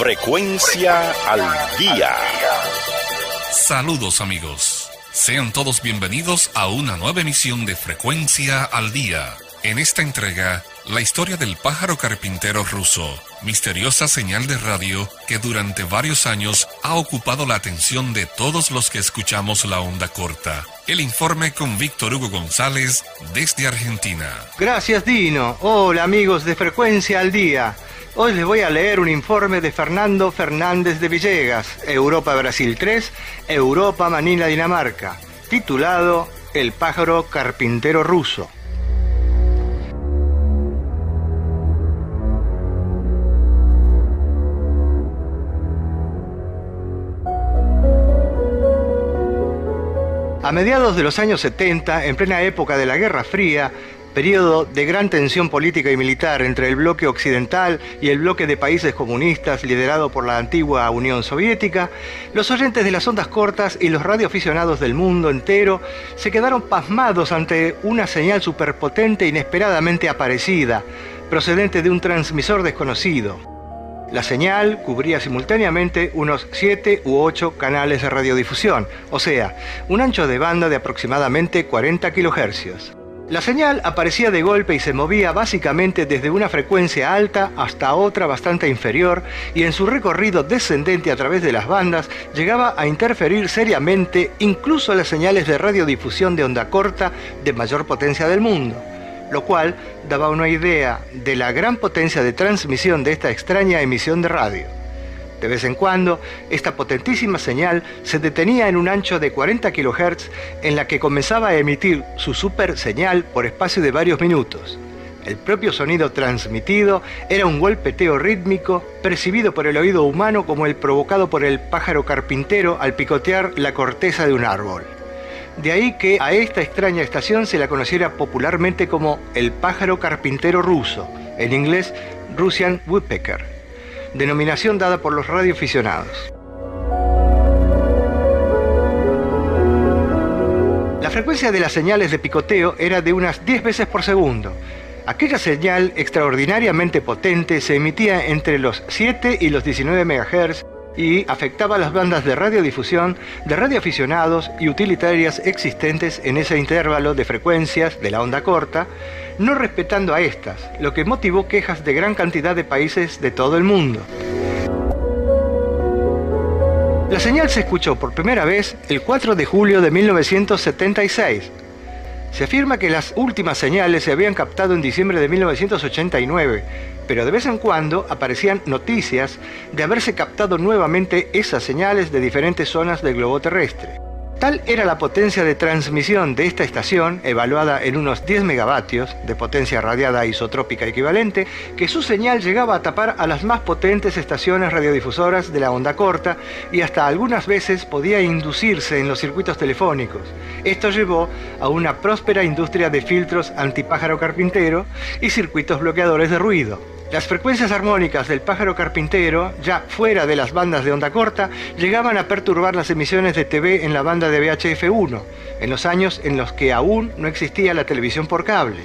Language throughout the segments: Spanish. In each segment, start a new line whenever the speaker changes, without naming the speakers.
Frecuencia al día.
Saludos amigos. Sean todos bienvenidos a una nueva emisión de Frecuencia al día. En esta entrega, la historia del pájaro carpintero ruso, misteriosa señal de radio que durante varios años ha ocupado la atención de todos los que escuchamos la onda corta. El informe con Víctor Hugo González desde Argentina.
Gracias, Dino. Hola amigos de Frecuencia al día. Hoy les voy a leer un informe de Fernando Fernández de Villegas, Europa Brasil 3, Europa Manila Dinamarca, titulado El pájaro carpintero ruso. A mediados de los años 70, en plena época de la Guerra Fría, periodo de gran tensión política y militar entre el bloque occidental y el bloque de países comunistas liderado por la antigua Unión Soviética, los oyentes de las ondas cortas y los radioaficionados del mundo entero se quedaron pasmados ante una señal superpotente inesperadamente aparecida, procedente de un transmisor desconocido. La señal cubría simultáneamente unos 7 u 8 canales de radiodifusión, o sea, un ancho de banda de aproximadamente 40 kHz. La señal aparecía de golpe y se movía básicamente desde una frecuencia alta hasta otra bastante inferior, y en su recorrido descendente a través de las bandas llegaba a interferir seriamente incluso las señales de radiodifusión de onda corta de mayor potencia del mundo, lo cual daba una idea de la gran potencia de transmisión de esta extraña emisión de radio. De vez en cuando, esta potentísima señal se detenía en un ancho de 40 kHz en la que comenzaba a emitir su super señal por espacio de varios minutos. El propio sonido transmitido era un golpeteo rítmico percibido por el oído humano como el provocado por el pájaro carpintero al picotear la corteza de un árbol. De ahí que a esta extraña estación se la conociera popularmente como el pájaro carpintero ruso, en inglés Russian Woodpecker, denominación dada por los radioaficionados. La frecuencia de las señales de picoteo era de unas 10 veces por segundo. Aquella señal extraordinariamente potente se emitía entre los 7 y los 19 MHz y afectaba las bandas de radiodifusión de radioaficionados y utilitarias existentes en ese intervalo de frecuencias de la onda corta, no respetando a estas, lo que motivó quejas de gran cantidad de países de todo el mundo. La señal se escuchó por primera vez el 4 de julio de 1976. Se afirma que las últimas señales se habían captado en diciembre de 1989, pero de vez en cuando aparecían noticias de haberse captado nuevamente esas señales de diferentes zonas del globo terrestre. Tal era la potencia de transmisión de esta estación, evaluada en unos 10 megavatios de potencia radiada isotrópica equivalente, que su señal llegaba a tapar a las más potentes estaciones radiodifusoras de la onda corta y hasta algunas veces podía inducirse en los circuitos telefónicos. Esto llevó a una próspera industria de filtros antipájaro carpintero y circuitos bloqueadores de ruido. Las frecuencias armónicas del pájaro carpintero, ya fuera de las bandas de onda corta, llegaban a perturbar las emisiones de TV en la banda de VHF-1, en los años en los que aún no existía la televisión por cable.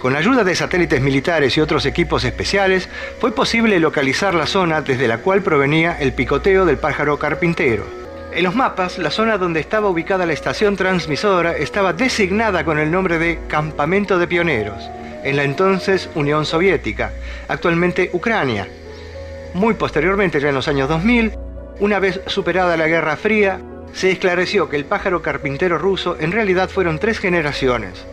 Con la ayuda de satélites militares y otros equipos especiales, fue posible localizar la zona desde la cual provenía el picoteo del pájaro carpintero. En los mapas, la zona donde estaba ubicada la estación transmisora estaba designada con el nombre de Campamento de Pioneros, en la entonces Unión Soviética, actualmente Ucrania. Muy posteriormente, ya en los años 2000, una vez superada la Guerra Fría, se esclareció que el pájaro carpintero ruso en realidad fueron 3 generaciones.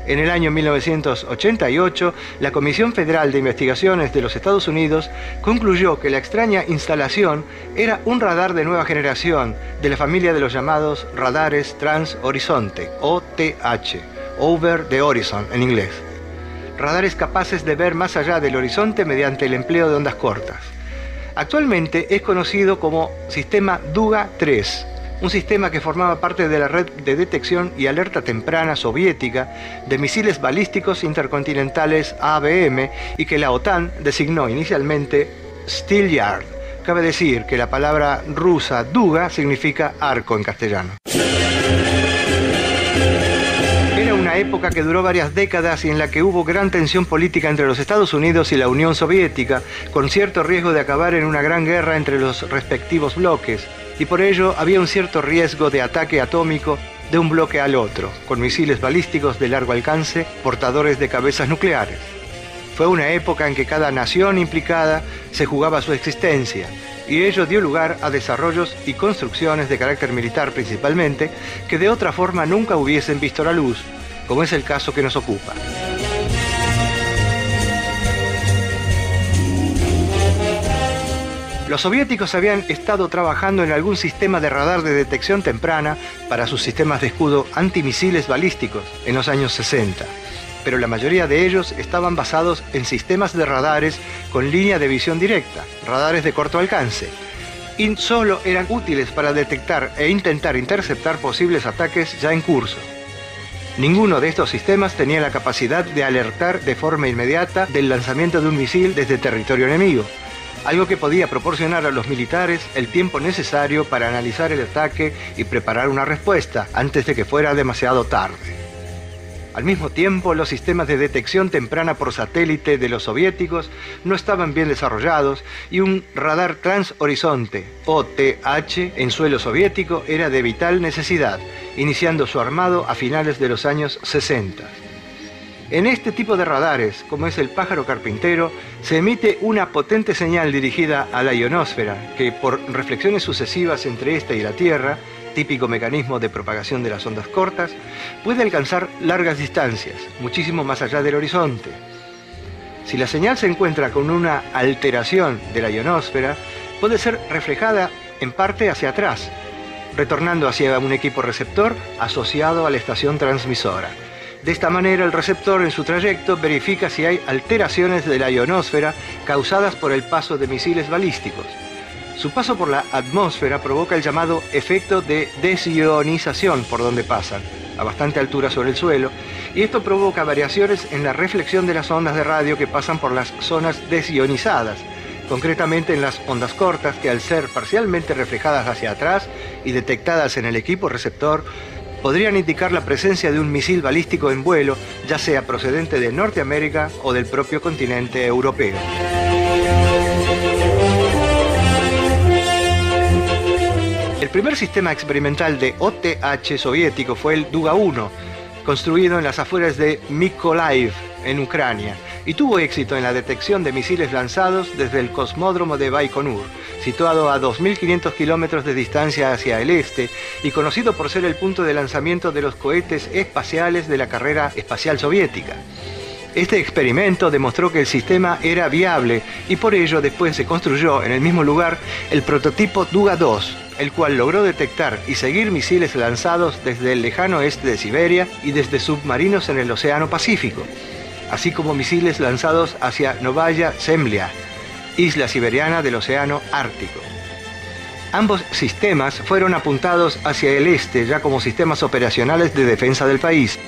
En el año 1988, la Comisión Federal de Investigaciones de los Estados Unidos concluyó que la extraña instalación era un radar de nueva generación de la familia de los llamados radares Trans-Horizonte, OTH, Over the Horizon en inglés. Radares capaces de ver más allá del horizonte mediante el empleo de ondas cortas. Actualmente es conocido como Sistema Duga-3, un sistema que formaba parte de la red de detección y alerta temprana soviética de misiles balísticos intercontinentales ABM y que la OTAN designó inicialmente Steelyard. Cabe decir que la palabra rusa Duga significa arco en castellano. Era una una época que duró varias décadas y en la que hubo gran tensión política entre los Estados Unidos y la Unión Soviética, con cierto riesgo de acabar en una gran guerra entre los respectivos bloques, y por ello había un cierto riesgo de ataque atómico de un bloque al otro, con misiles balísticos de largo alcance, portadores de cabezas nucleares. Fue una época en que cada nación implicada se jugaba su existencia, y ello dio lugar a desarrollos y construcciones de carácter militar principalmente, que de otra forma nunca hubiesen visto la luz, como es el caso que nos ocupa. Los soviéticos habían estado trabajando en algún sistema de radar de detección temprana para sus sistemas de escudo antimisiles balísticos en los años 60. Pero la mayoría de ellos estaban basados en sistemas de radares con línea de visión directa, radares de corto alcance, y solo eran útiles para detectar e intentar interceptar posibles ataques ya en curso. Ninguno de estos sistemas tenía la capacidad de alertar de forma inmediata del lanzamiento de un misil desde territorio enemigo, algo que podía proporcionar a los militares el tiempo necesario para analizar el ataque y preparar una respuesta antes de que fuera demasiado tarde. Al mismo tiempo, los sistemas de detección temprana por satélite de los soviéticos no estaban bien desarrollados y un radar transhorizonte, OTH, en suelo soviético era de vital necesidad, iniciando su armado a finales de los años 60. En este tipo de radares, como es el pájaro carpintero, se emite una potente señal dirigida a la ionosfera, que por reflexiones sucesivas entre esta y la Tierra, típico mecanismo de propagación de las ondas cortas, puede alcanzar largas distancias, muchísimo más allá del horizonte. Si la señal se encuentra con una alteración de la ionosfera, puede ser reflejada en parte hacia atrás, retornando hacia un equipo receptor asociado a la estación transmisora. De esta manera, el receptor en su trayecto verifica si hay alteraciones de la ionosfera causadas por el paso de misiles balísticos. Su paso por la atmósfera provoca el llamado efecto de desionización por donde pasan, a bastante altura sobre el suelo, y esto provoca variaciones en la reflexión de las ondas de radio que pasan por las zonas desionizadas, concretamente en las ondas cortas que al ser parcialmente reflejadas hacia atrás y detectadas en el equipo receptor, podrían indicar la presencia de un misil balístico en vuelo, ya sea procedente de Norteamérica o del propio continente europeo. El primer sistema experimental de OTH soviético fue el Duga-1, construido en las afueras de Mykolaiv, en Ucrania, y tuvo éxito en la detección de misiles lanzados desde el cosmódromo de Baikonur, situado a 2.500 kilómetros de distancia hacia el este y conocido por ser el punto de lanzamiento de los cohetes espaciales de la carrera espacial soviética. Este experimento demostró que el sistema era viable y por ello después se construyó en el mismo lugar el prototipo Duga-2, el cual logró detectar y seguir misiles lanzados desde el lejano este de Siberia y desde submarinos en el Océano Pacífico, así como misiles lanzados hacia Novaya Zemlya, isla siberiana del Océano Ártico. Ambos sistemas fueron apuntados hacia el este ya como sistemas operacionales de defensa del país.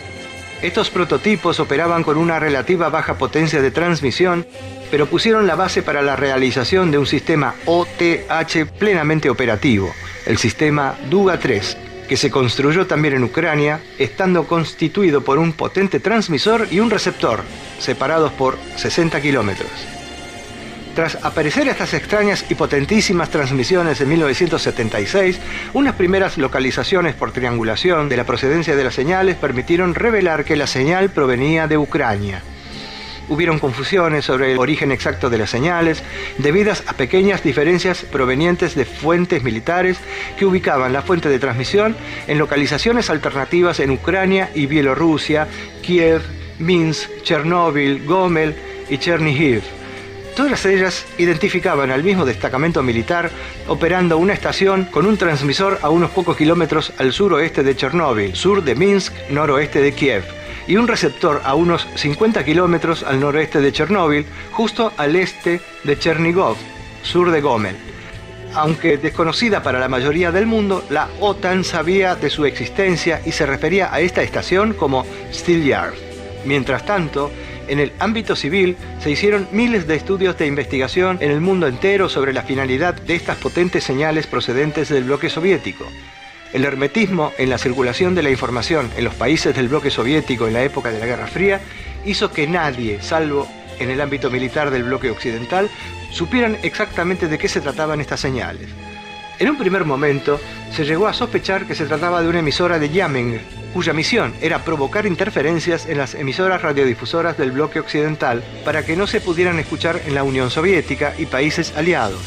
Estos prototipos operaban con una relativa baja potencia de transmisión, pero pusieron la base para la realización de un sistema OTH plenamente operativo, el sistema Duga-3, que se construyó también en Ucrania, estando constituido por un potente transmisor y un receptor, separados por 60 kilómetros. Tras aparecer estas extrañas y potentísimas transmisiones en 1976, unas primeras localizaciones por triangulación de la procedencia de las señales permitieron revelar que la señal provenía de Ucrania. Hubieron confusiones sobre el origen exacto de las señales, debidas a pequeñas diferencias provenientes de fuentes militares que ubicaban la fuente de transmisión en localizaciones alternativas en Ucrania y Bielorrusia, Kiev, Minsk, Chernóbil, Gomel y Chernihiv. Todas ellas identificaban al mismo destacamento militar operando una estación con un transmisor a unos pocos kilómetros al suroeste de Chernóbil, sur de Minsk, noroeste de Kiev, y un receptor a unos 50 kilómetros al noroeste de Chernóbil, justo al este de Chernigov, sur de Gomel. Aunque desconocida para la mayoría del mundo, la OTAN sabía de su existencia y se refería a esta estación como Steel Yard. Mientras tanto, en el ámbito civil se hicieron miles de estudios de investigación en el mundo entero sobre la finalidad de estas potentes señales procedentes del bloque soviético. El hermetismo en la circulación de la información en los países del bloque soviético en la época de la Guerra Fría hizo que nadie, salvo en el ámbito militar del bloque occidental, supieran exactamente de qué se trataban estas señales. En un primer momento, se llegó a sospechar que se trataba de una emisora de jamming, cuya misión era provocar interferencias en las emisoras radiodifusoras del bloque occidental para que no se pudieran escuchar en la Unión Soviética y países aliados.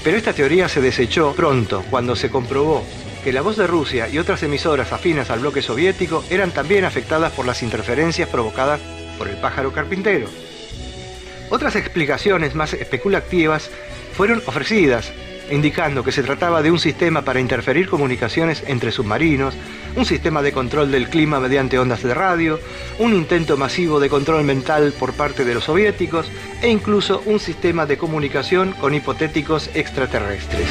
Pero esta teoría se desechó pronto cuando se comprobó que La Voz de Rusia y otras emisoras afines al bloque soviético eran también afectadas por las interferencias provocadas por el pájaro carpintero. Otras explicaciones más especulativas fueron ofrecidas, indicando que se trataba de un sistema para interferir comunicaciones entre submarinos, un sistema de control del clima mediante ondas de radio, un intento masivo de control mental por parte de los soviéticos e incluso un sistema de comunicación con hipotéticos extraterrestres.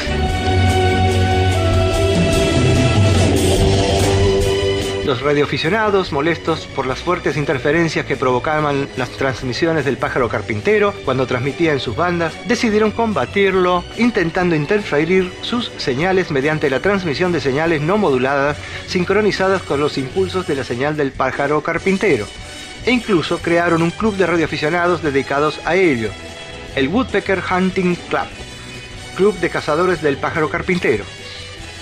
Los radioaficionados, molestos por las fuertes interferencias que provocaban las transmisiones del pájaro carpintero cuando transmitía en sus bandas, decidieron combatirlo intentando interferir sus señales mediante la transmisión de señales no moduladas sincronizadas con los impulsos de la señal del pájaro carpintero. E incluso crearon un club de radioaficionados dedicados a ello, el Woodpecker Hunting Club, club de cazadores del pájaro carpintero.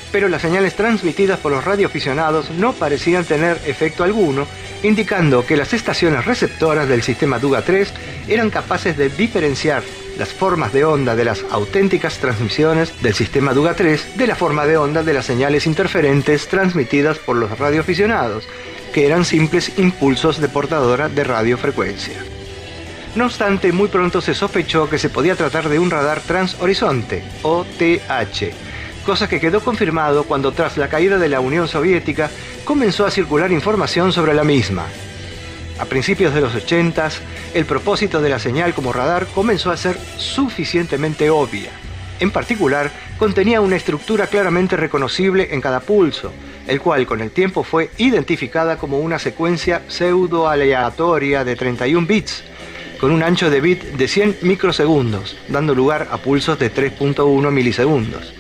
Pero las señales transmitidas por los radioaficionados no parecían tener efecto alguno, indicando que las estaciones receptoras del sistema Duga 3 eran capaces de diferenciar las formas de onda de las auténticas transmisiones del sistema Duga 3 de la forma de onda de las señales interferentes transmitidas por los radioaficionados, que eran simples impulsos de portadora de radiofrecuencia. No obstante, muy pronto se sospechó que se podía tratar de un radar transhorizonte, o TH, cosa que quedó confirmado cuando tras la caída de la Unión Soviética comenzó a circular información sobre la misma. A principios de los 80s, el propósito de la señal como radar comenzó a ser suficientemente obvia. En particular, contenía una estructura claramente reconocible en cada pulso, el cual con el tiempo fue identificada como una secuencia pseudo-aleatoria de 31 bits, con un ancho de bit de 100 microsegundos, dando lugar a pulsos de 3.1 milisegundos.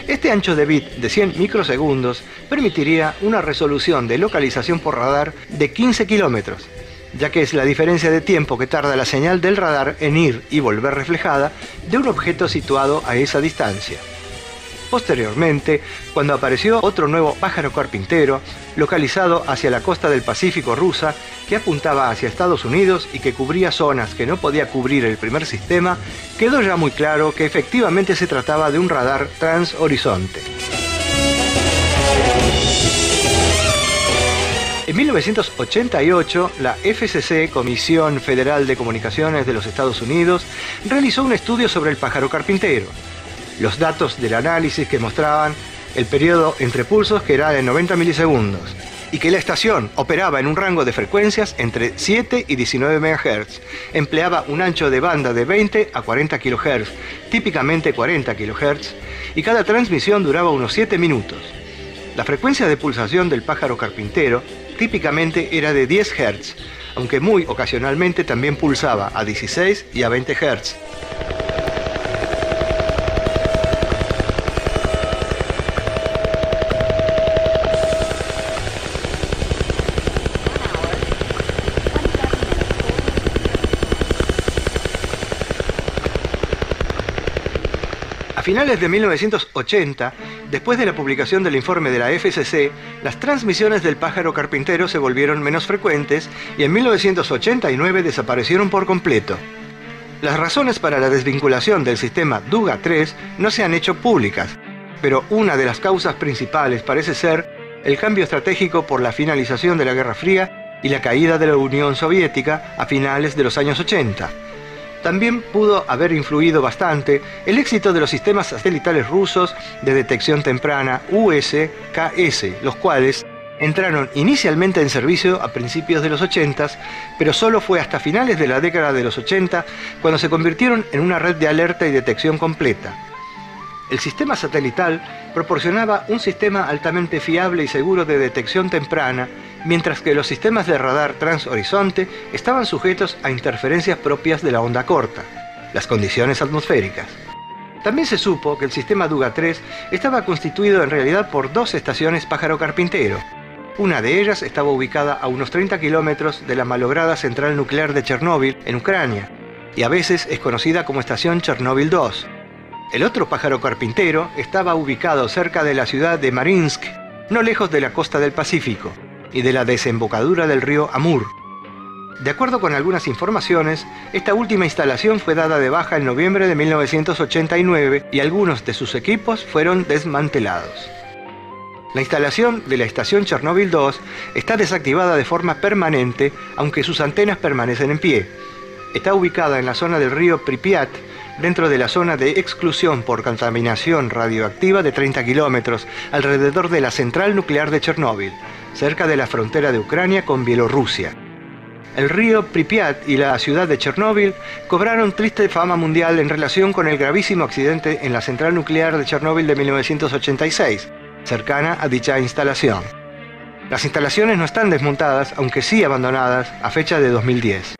Este ancho de bit de 100 microsegundos permitiría una resolución de localización por radar de 15 kilómetros, ya que es la diferencia de tiempo que tarda la señal del radar en ir y volver reflejada de un objeto situado a esa distancia. Posteriormente, cuando apareció otro nuevo pájaro carpintero, localizado hacia la costa del Pacífico rusa, que apuntaba hacia Estados Unidos y que cubría zonas que no podía cubrir el primer sistema, quedó ya muy claro que efectivamente se trataba de un radar transhorizonte. En 1988, la FCC, Comisión Federal de Comunicaciones de los Estados Unidos, realizó un estudio sobre el pájaro carpintero. Los datos del análisis que mostraban el periodo entre pulsos, que era de 90 milisegundos, y que la estación operaba en un rango de frecuencias entre 7 y 19 MHz. Empleaba un ancho de banda de 20 a 40 kHz, típicamente 40 kHz, y cada transmisión duraba unos 7 minutos. La frecuencia de pulsación del pájaro carpintero típicamente era de 10 Hz, aunque muy ocasionalmente también pulsaba a 16 y a 20 Hz. A finales de 1980, después de la publicación del informe de la FCC, las transmisiones del pájaro carpintero se volvieron menos frecuentes y en 1989 desaparecieron por completo. Las razones para la desvinculación del sistema Duga 3 no se han hecho públicas, pero una de las causas principales parece ser el cambio estratégico por la finalización de la Guerra Fría y la caída de la Unión Soviética a finales de los años 80. También pudo haber influido bastante el éxito de los sistemas satelitales rusos de detección temprana US-KS, los cuales entraron inicialmente en servicio a principios de los 80s, pero solo fue hasta finales de la década de los 80 cuando se convirtieron en una red de alerta y detección completa. El sistema satelital proporcionaba un sistema altamente fiable y seguro de detección temprana, mientras que los sistemas de radar transhorizonte estaban sujetos a interferencias propias de la onda corta, las condiciones atmosféricas. También se supo que el sistema Duga 3 estaba constituido en realidad por 2 estaciones Pájaro Carpintero. Una de ellas estaba ubicada a unos 30 kilómetros de la malograda central nuclear de Chernóbil, en Ucrania, y a veces es conocida como estación Chernóbil 2. El otro Pájaro Carpintero estaba ubicado cerca de la ciudad de Marinsk, no lejos de la costa del Pacífico y de la desembocadura del río Amur. De acuerdo con algunas informaciones, esta última instalación fue dada de baja en noviembre de 1989 y algunos de sus equipos fueron desmantelados. La instalación de la estación Chernóbil 2 está desactivada de forma permanente, aunque sus antenas permanecen en pie. Está ubicada en la zona del río Pripyat, dentro de la zona de exclusión por contaminación radioactiva de 30 kilómetros, alrededor de la central nuclear de Chernóbil, cerca de la frontera de Ucrania con Bielorrusia. El río Pripyat y la ciudad de Chernóbil cobraron triste fama mundial en relación con el gravísimo accidente en la central nuclear de Chernóbil de 1986, cercana a dicha instalación. Las instalaciones no están desmontadas, aunque sí abandonadas, a fecha de 2010.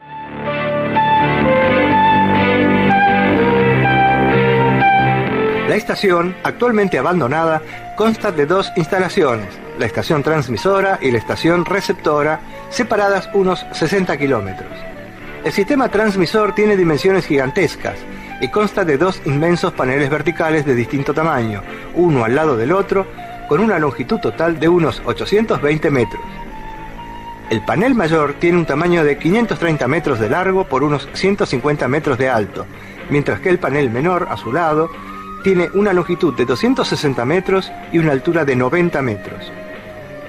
La estación, actualmente abandonada, consta de 2 instalaciones, la estación transmisora y la estación receptora, separadas unos 60 kilómetros. El sistema transmisor tiene dimensiones gigantescas y consta de 2 inmensos paneles verticales de distinto tamaño, uno al lado del otro, con una longitud total de unos 820 metros. El panel mayor tiene un tamaño de 530 metros de largo por unos 150 metros de alto, mientras que el panel menor, a su lado, tiene una longitud de 260 metros y una altura de 90 metros.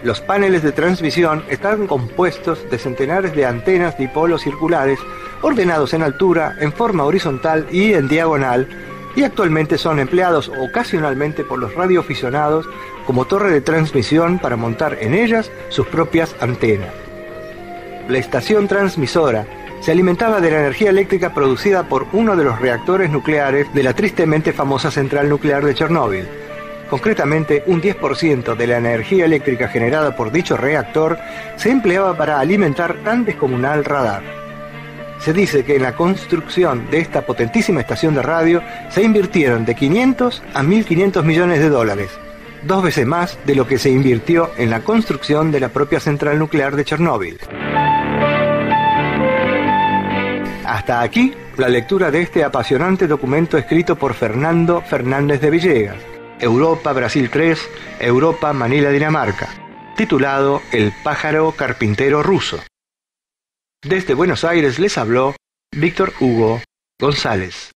Los paneles de transmisión están compuestos de centenares de antenas dipolos circulares ordenados en altura, en forma horizontal y en diagonal, y actualmente son empleados ocasionalmente por los radioaficionados como torre de transmisión para montar en ellas sus propias antenas. La estación transmisora se alimentaba de la energía eléctrica producida por uno de los reactores nucleares de la tristemente famosa central nuclear de Chernóbil. Concretamente, un 10% de la energía eléctrica generada por dicho reactor se empleaba para alimentar tan descomunal radar. Se dice que en la construcción de esta potentísima estación de radio se invirtieron de 500 a 1.500 millones de dólares, 2 veces más de lo que se invirtió en la construcción de la propia central nuclear de Chernóbil. Hasta aquí la lectura de este apasionante documento escrito por Fernando Fernández de Villegas, Europa, Brasil 3, Europa, Manila, Dinamarca, titulado El pájaro carpintero ruso. Desde Buenos Aires les habló Víctor Hugo González.